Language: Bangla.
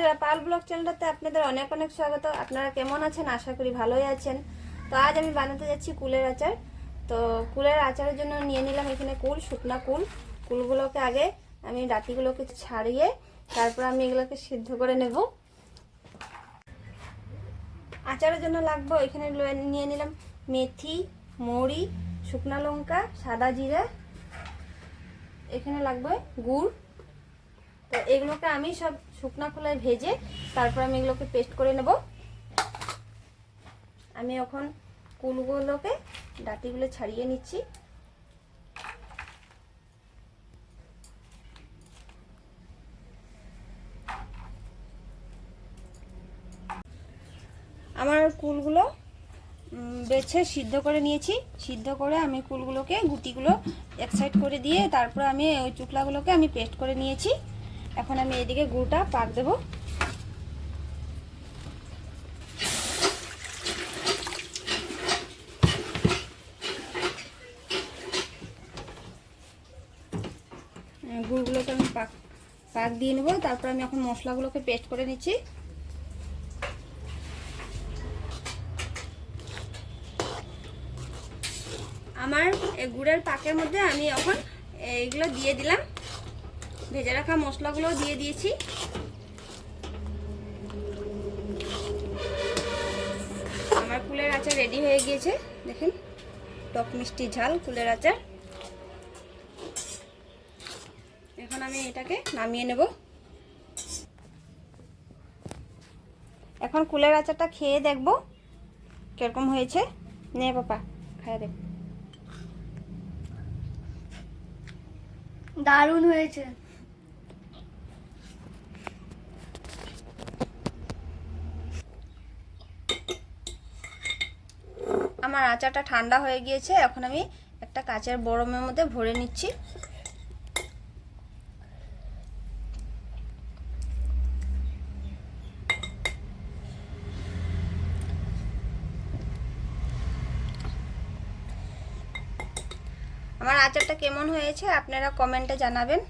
বন্ধুরা, পাল ব্লগ চ্যানেলটাতে আপনাদের অনেক অনেক স্বাগত। আপনারা কেমন আছেন? আশা করি ভালোই আছেন। তো আজ আমি বানাতে যাচ্ছি কুলের আচার। তো কুলের আচারের জন্য নিয়ে নিলাম এখানে কুল, শুকনা কুল। কুলগুলোকে আগে আমি ডাঁটিগুলোকে ছাড়িয়ে তারপর আমি এগুলোকে সিদ্ধ করে নেব। আচারের জন্য লাগবে এখানে নিয়ে নিলাম মেথি, মৌরি, শুকনা লঙ্কা, সাদা জিরে, এখানে লাগবে গুড়। তো এগুলোকে আমি সব শুকনা খোলায় ভেজে তারপর আমি এগুলোকে পেস্ট করে নেব। আমি এখন কুলগুলোকে ডাঁটিগুলো ছাড়িয়ে নিচ্ছি। আমার কুলগুলো বেছে সিদ্ধ করে নিয়েছি। সিদ্ধ করে আমি কুলগুলোকে গুটিগুলো এক সাইড করে দিয়ে তারপর আমি ওই চুকলাগুলোকে আমি পেস্ট করে নিয়েছি। এখন আমি এদিকে গুড়টা পাক দেব। গুড়গুলোকে আমি পাক দিয়ে নেব। তারপর আমি এখন মশলাগুলোকে পেস্ট করে নিচ্ছি। আমার এই গুড়ের পাকের মধ্যে আমি এখন এইগুলো দিয়ে দিলাম। ভেজে রাখা মশলাগুলো দিয়ে দিয়েছি। আমার কুলের আচার রেডি হয়ে গিয়েছে। দেখেন, টক মিষ্টি ঝাল কুলের আচার। এখন আমি এটাকে নামিয়ে নেব। এখন কুলের আচারটা খেয়ে দেখব কিরকম হয়েছে। নে পাপা, খাইয়ে দেখ। দারুণ হয়েছে। আমার আচারটা ঠান্ডা হয়ে গিয়েছে। এখন আমি একটা কাচের বরমের মধ্যে ভরে নিচ্ছি। আমার আচারটা কেমন হয়েছে আপনারা কমেন্টে জানাবেন।